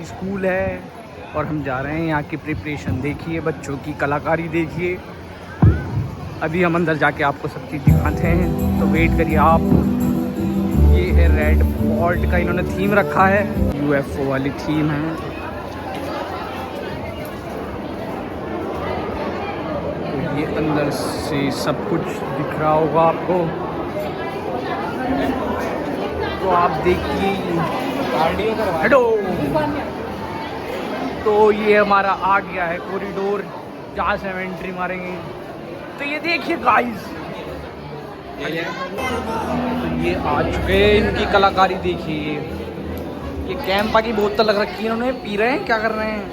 School है और हम जा रहे हैं। यहाँ की प्रिपरेशन देखिए, बच्चों की कलाकारी देखिए। अभी हम अंदर जाके आपको सब चीज़ दिखाते हैं, तो वेट करिए आप। ये है रेड फोर्ट का इन्होंने थीम रखा है, यूएफओ वाली थीम है। तो ये अंदर से सब कुछ दिख रहा होगा आपको, तो आप देखिए। हेलो, तो ये हमारा आ गया है कॉरिडोर, जहाँ से हम एंट्री मारेंगे। तो ये देखिए गाइस, तो ये आ चुके हैं। इनकी कलाकारी देखिए। ये कैंपा की बोतल लग रखी है इन्होंने, पी रहे हैं, क्या कर रहे हैं।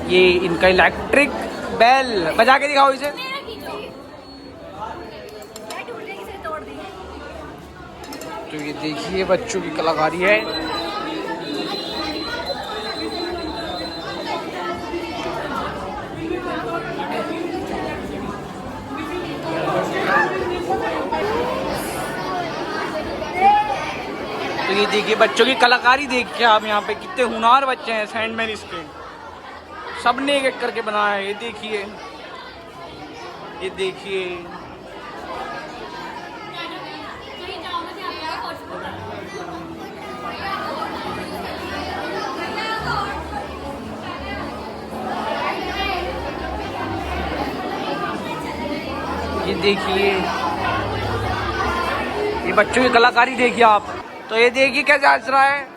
ये इनका इलेक्ट्रिक बेल, बजा के दिखाओ इसे। तो ये देखिए बच्चों की कलाकारी है। तो ये देखिए बच्चों की कलाकारी देखिए आप। यहाँ पे कितने हुनार बच्चे हैं, सैंडमैन इसके सब ने एक एक करके बनाया है। ये देखिए, ये देखिए। ये देखिए, ये बच्चों की कलाकारी देखिए आप। तो ये देखिए क्या चल रहा है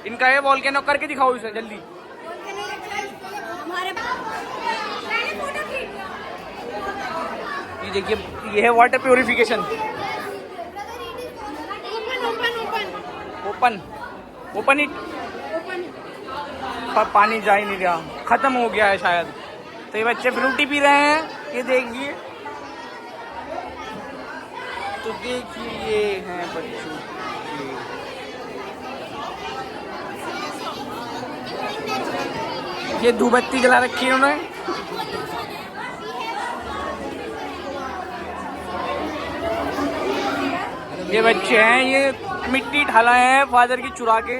इनका। ये वॉल्केनो करके दिखाओ इसे जल्दी। ये देखिए, ये है water purification. Open open it. पर पानी जा ही नहीं रहा, खत्म हो गया है शायद। तो ये बच्चे फ्रूटी पी रहे हैं, ये देखिए। तो देखिए ये हैं बच्चों के। ये धूपबत्ती जला रखी है उन्होंने। ये बच्चे हैं, ये मिट्टी ढाला है फादर की चुरा के।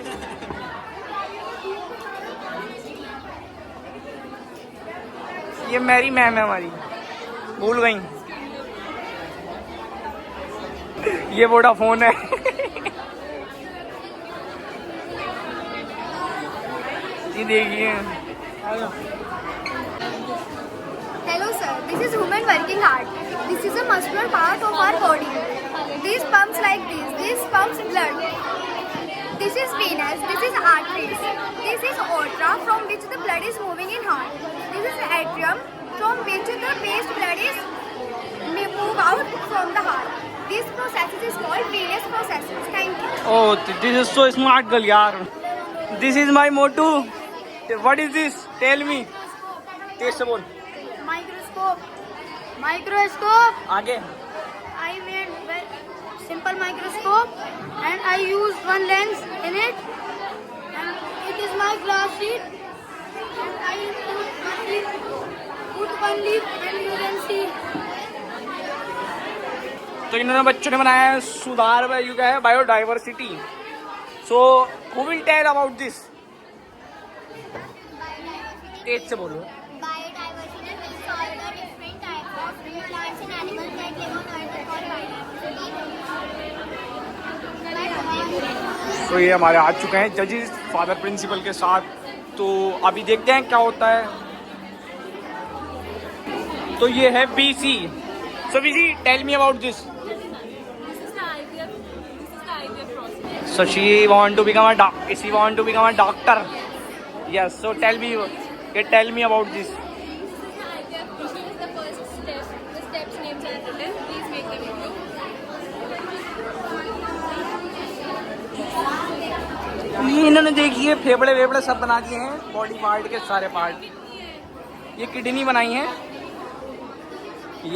ये मेरी मैम है हमारी, भूल गई। ये वोडाफोन है। ये देखिए। Hello sir, this is human working heart. This is a muscular part of our body. This pumps like this. This pumps blood. This is venous. This is arteries. This is aorta from which the blood is moving in heart. This is atrium from which the waste blood is move out from the heart. This process is called venous processes. Thank you. Oh, this is so smart girl यार. This is my motto. What is this? Tell me. तेज से बोल. Microscope. Microscope. आगे. I made simple microscope and I use one lens in it, and it is my glass sheet, and I put one leaf and you can see. तो इन्होंने बच्चों ने बनाया है सुधार युग है biodiversity. So who will tell about this? तेज से बोलो। Biodiversity means all the different types of plants and animals that live on earth are called biodiversity. तो ये हमारे आ चुके हैं जजेस फादर प्रिंसिपल के साथ। तो अभी देखते हैं क्या होता है। तो ये है BC. So BC, tell me about this. So she want to become a doctor. She want to become a doctor. Yes. So tell me about this. This is the first step. The steps names are written. Please make the video. ये इन्होंने देखिए फेफड़े वेफड़े सब बना दिए हैं, body part के सारे पार्ट। ये किडनी बनाई है।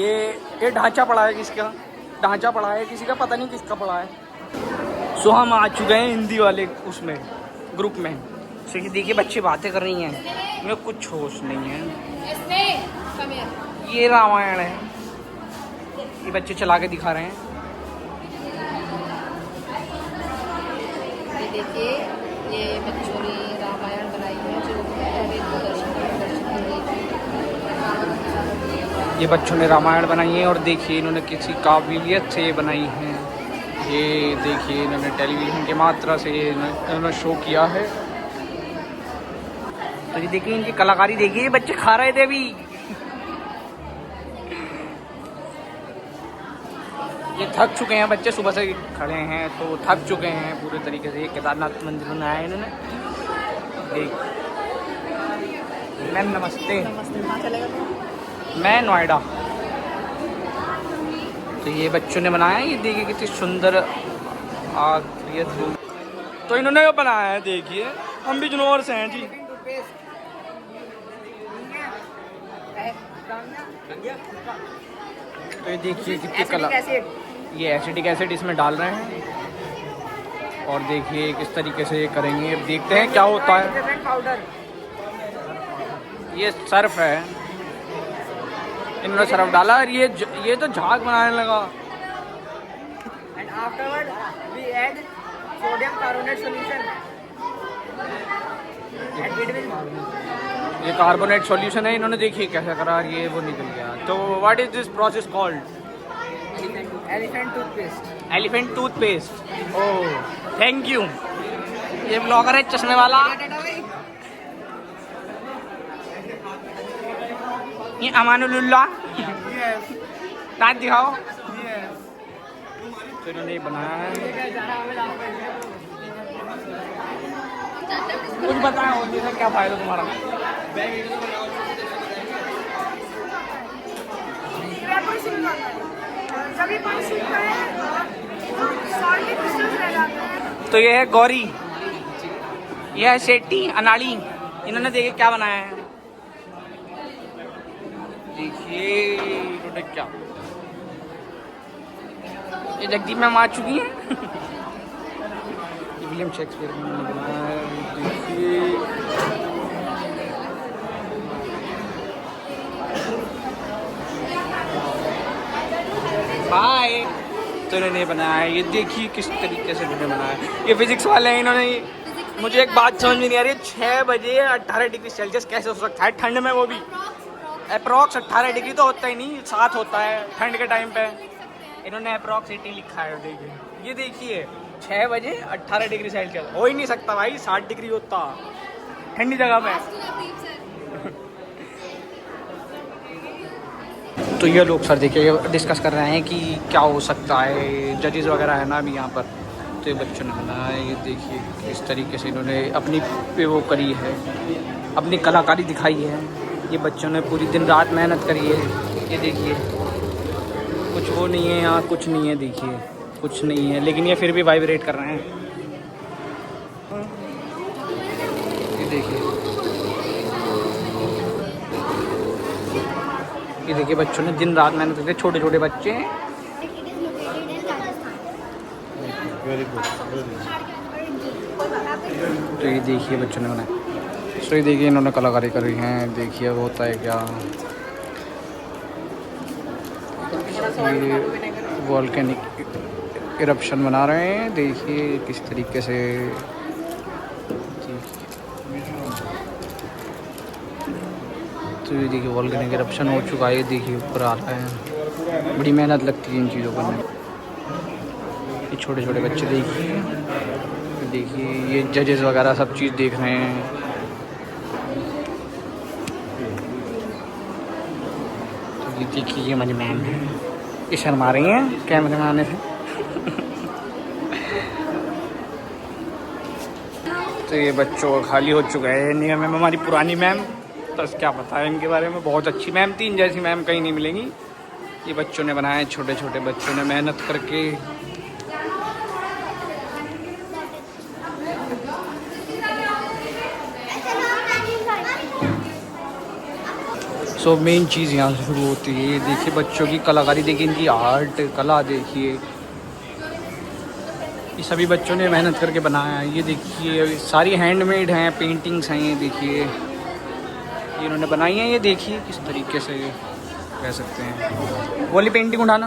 ये ढांचा पड़ा है किसका? ढांचा पड़ा है किसी का, पता नहीं किसका पड़ा है। सो हम आ चुके हैं हिंदी वाले उसमें ग्रुप में। सो ये देखिए बच्चे बातें कर रही हैं, इनमें कुछ होश नहीं है। ये रामायण है, ये बच्चे चला के दिखा रहे हैं। देखिए ये बच्चों ने रामायण बनाई है जो पहले दूरदर्शन पर प्रदर्शित की गई थी। ये बच्चों ने रामायण बनाई है और देखिए इन्होंने किसी काबिलियत से ये बनाई है। ये देखिए इन्होंने टेलीविज़न के मात्रा से इन्होंने शो किया है। तो ये देखिए इनकी कलाकारी देखिए, बच्चे खा रहे थे अभी। ये थक चुके हैं बच्चे, सुबह से खड़े हैं तो थक चुके हैं पूरे तरीके से। केदारनाथ मंदिर में आए इन्होंने। देख मैम नमस्ते। नमस्ते, कहाँ चलेगा? मैं नोएडा। तो ये बच्चों ने बनाया है, ये देखिए कितनी सुंदर आकृति। तो इन्होंने जो बनाया है देखिए, हम भी बिजनौर से हैं जी। तो ये देखिए कितनी कला, ये एसिटिक एसिड इसमें डाल रहे हैं और देखिए किस तरीके से ये करेंगे। अब देखते हैं क्या होता है। ये सर्फ है, इन्होंने सर्फ डाला और ये तो झाग बनाने लगा। And afterward we add sodium carbonate solution and it will ये कार्बोनेट सॉल्यूशन है, इन्होंने देखिए कैसा करा, ये वो निकल गया। तो what is this process called? elephant toothpaste. Elephant toothpaste. Oh thank you. ये ब्लॉगर है चश्मे वाला। ये अमानुल्लाह। दांत दिखाओ। तो इन्होंने ये बनाया है। कुछ बताया और ये क्या फायदा तुम्हारा? तो ये है गौरी, ये है शेट्टी अनाड़ी। इन्होंने देखिए क्या बनाया है, देखिए इन्होंने क्या। ये जगदीप मैम आ चुकी हैं। विलियम शेक्सपियर ने बनाया है, देखिए। बाय। तो इन्होंने बनाया है, ये देखिए किस तरीके से इन्होंने बनाया है। ये फिजिक्स वाले हैं, इन्होंने मुझे एक बात समझ में नहीं आ रही है, 6 बजे 18 डिग्री सेल्सियस कैसे हो सकता है ठंड में, वो भी अप्रॉक्स 18 डिग्री तो होता ही नहीं, 7 होता है ठंड के टाइम पे। इन्होंने अप्रॉक्स 18 लिखा है, देखिए ये देखिए 6 बजे 18 डिग्री सेल्सियस हो ही नहीं सकता भाई, 60 डिग्री होता ठंडी जगह में। तो ये लोग सर देखिए डिस्कस कर रहे हैं कि क्या हो सकता है, जजेस वगैरह है ना अभी यहाँ पर। तो ये बच्चों ने बनाया है, ये देखिए किस तरीके से इन्होंने अपनी पे वो करी है, अपनी कलाकारी दिखाई है। ये बच्चों ने पूरी दिन रात मेहनत करी है। ये देखिए कुछ वो नहीं है यहाँ, कुछ नहीं है, देखिए कुछ नहीं है, लेकिन ये फिर भी वाइब्रेट कर रहे हैं। ये देखिए, ये देखिए बच्चों ने दिन रात मेहनत करके, छोटे छोटे बच्चे हैं। तो ये देखिए बच्चों ने बनाया। तो ये देखिए इन्होंने कलाकारी करी है, देखिए अब होता है क्या। ये वॉल्केनिक इरप्शन बना रहे हैं, देखिए किस तरीके से। तो ये देखिए वॉल्केनिक इरप्शन हो चुका है, ये देखिए ऊपर आ रहा है। बड़ी मेहनत लगती है इन चीज़ों करने। ये छोटे छोटे बच्चे देखिए ये जजेस वगैरह सब चीज़ देख रहे हैं। तो ये देखिए ये मेरी मैम है, ये शर्मा रही हैं कैमरे में आने से। तो ये बच्चों का खाली हो चुका है। नहीं मैम हमारी पुरानी मैम, तो क्या पता है इनके बारे में, बहुत अच्छी मैम थी, इन जैसी मैम कहीं नहीं मिलेंगी। ये बच्चों ने बनाए, छोटे छोटे बच्चों ने मेहनत करके। सो मेन चीज़ यहाँ से शुरू होती है। देखिए बच्चों की कलाकारी देखिए, इनकी आर्ट कला देखिए, ये सभी बच्चों ने मेहनत करके बनाया है। ये देखिए सारी हैंडमेड हैं, पेंटिंग्स हैं, ये देखिए ये इन्होंने बनाई हैं। ये देखिए किस तरीके से कह सकते हैं, वाली पेंटिंग उठाना।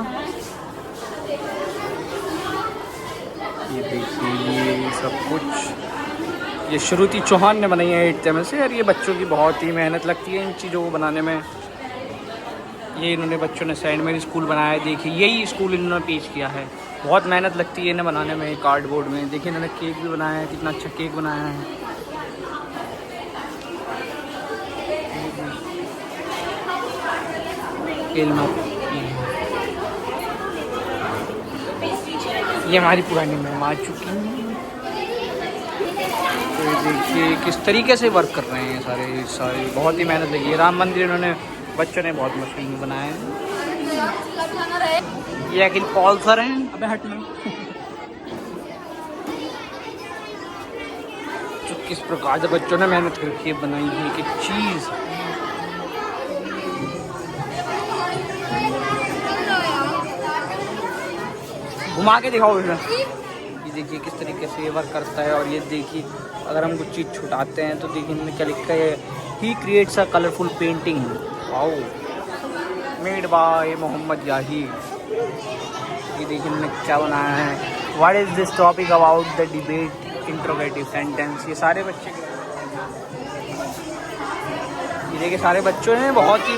ये देखिए ये सब कुछ। ये श्रुति चौहान ने बनाई है 8th में से, और ये बच्चों की बहुत ही मेहनत लगती है इन चीज़ों को बनाने में। ये इन्होंने बच्चों ने सेंट मेरी स्कूल बनाया है। देखिए यही स्कूल इन्होंने पेश किया है। बहुत मेहनत लगती है इन्हें बनाने में कार्डबोर्ड में। देखिए इन्होंने केक भी बनाया है, कितना अच्छा केक बनाया है। ये हमारी पुरानी मैम आ चुकी हैं। तो देखिए किस तरीके से वर्क कर रहे हैं सारे बहुत ही मेहनत लगी है। राम मंदिर इन्होंने बच्चों ने बहुत मुश्किल में बनाया है। ये अखिल पॉल सर हैं। अबे हट में तो किस प्रकार से बच्चों ने मेहनत करके बनाई है कि चीज़। घुमा के दिखाओ इसे। ये देखिए किस तरीके से ये वर्क करता है। और ये देखिए अगर हम कुछ चीज़ छुटाते हैं तो देखिए इन्होंने क्या लिखा है, he creates a colourful painting wow made by Mohammad Yahir. ये देखिए इन्होंने क्या बनाया है, what is this topic about the debate interrogative sentence. ये सारे बच्चे, ये देखिए सारे बच्चों ने बहुत ही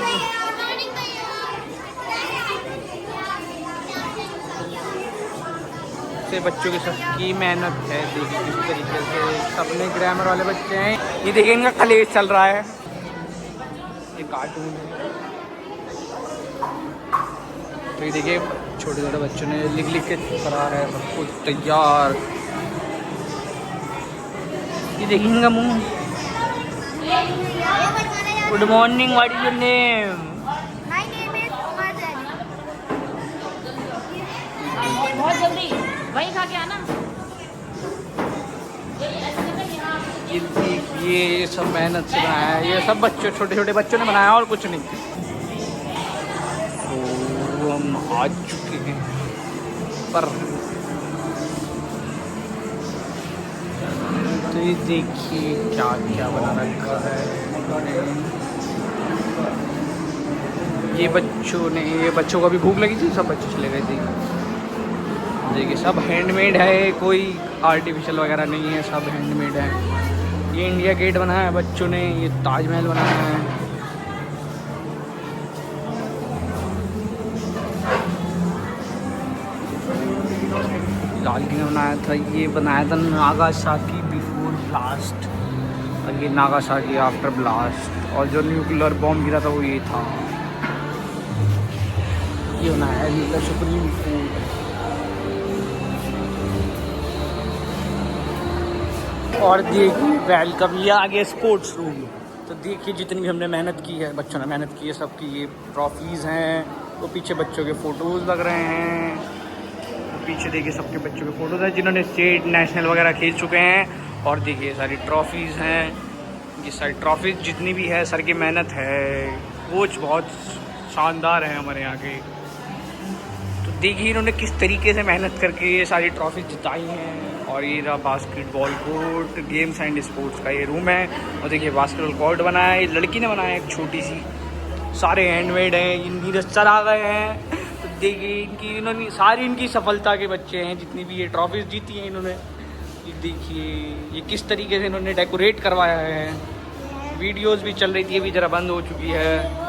से बच्चों की सबकी मेहनत है। देखिए किस तरीके से सबने ग्रामर वाले बच्चे हैं। ये देखिए इनका कलेश चल रहा है। ये कार्टून है। तो ये देखिए छोटे छोटे बच्चों ने लिख लिख के करा है सब कुछ तैयार। ये देखिए इनका मुंह। Good morning, what is your name? My name is Marjan. बहुत जल्दी वही खा के आना। ये सब मेहनत से बनाया है। ये सब बच्चों छोटे छोटे बच्चों ने बनाया और कुछ नहीं। तो हम आ चुके हैं पर तो ये देखिए क्या क्या बना रखा है ये बच्चों को भी भूख लगी थी, सब बच्चे चले गए थे। देखिए सब हैंडमेड है, कोई आर्टिफिशियल वगैरह नहीं है, सब हैंडमेड है। ये इंडिया गेट बनाया है बच्चों ने, ये ताजमहल बनाया है। लाल किला बनाया था, ये बनाया था नागासाकी बिफोर ब्लास्ट, और ये नागासाकी आफ्टर ब्लास्ट, और जो न्यूक्लियर बॉम्ब गिरा था वो ये था। ये बनाया है सुप्रीम कोर्ट। और देखिए वेलकम, ये आ गया स्पोर्ट्स रूम। तो देखिए जितनी भी हमने मेहनत की है, बच्चों ने मेहनत की है, सबकी ये ट्रॉफीज़ हैं। वो पीछे बच्चों के फ़ोटोज़ लग रहे हैं। पीछे देखिए सबके बच्चों के फ़ोटोज़ हैं जिन्होंने स्टेट नेशनल वगैरह खेल चुके हैं। और देखिए सारी ट्रॉफीज़ हैं। ये सारी ट्रॉफीज़ जितनी भी है सर की मेहनत है। कोच बहुत शानदार है हमारे यहाँ के। तो देखिए इन्होंने किस तरीके से मेहनत करके ये सारी ट्रॉफीज़ जिताई हैं। और ये रहा basketball court, games and sports का ये रूम है। और देखिए बास्केटबॉल कोर्ट बनाया है, लड़की ने बनाया है एक छोटी सी। सारे हैंडमेड हैं, इनकी सर आ गए हैं। तो देखिए इन्होंने सारी इनकी सफलता के बच्चे हैं जितनी भी ये ट्रॉफीज़ जीती हैं इन्होंने। ये देखिए ये किस तरीके से इन्होंने डेकोरेट करवाया है। वीडियोज़ भी चल रही थी, अभी ज़रा बंद हो चुकी है।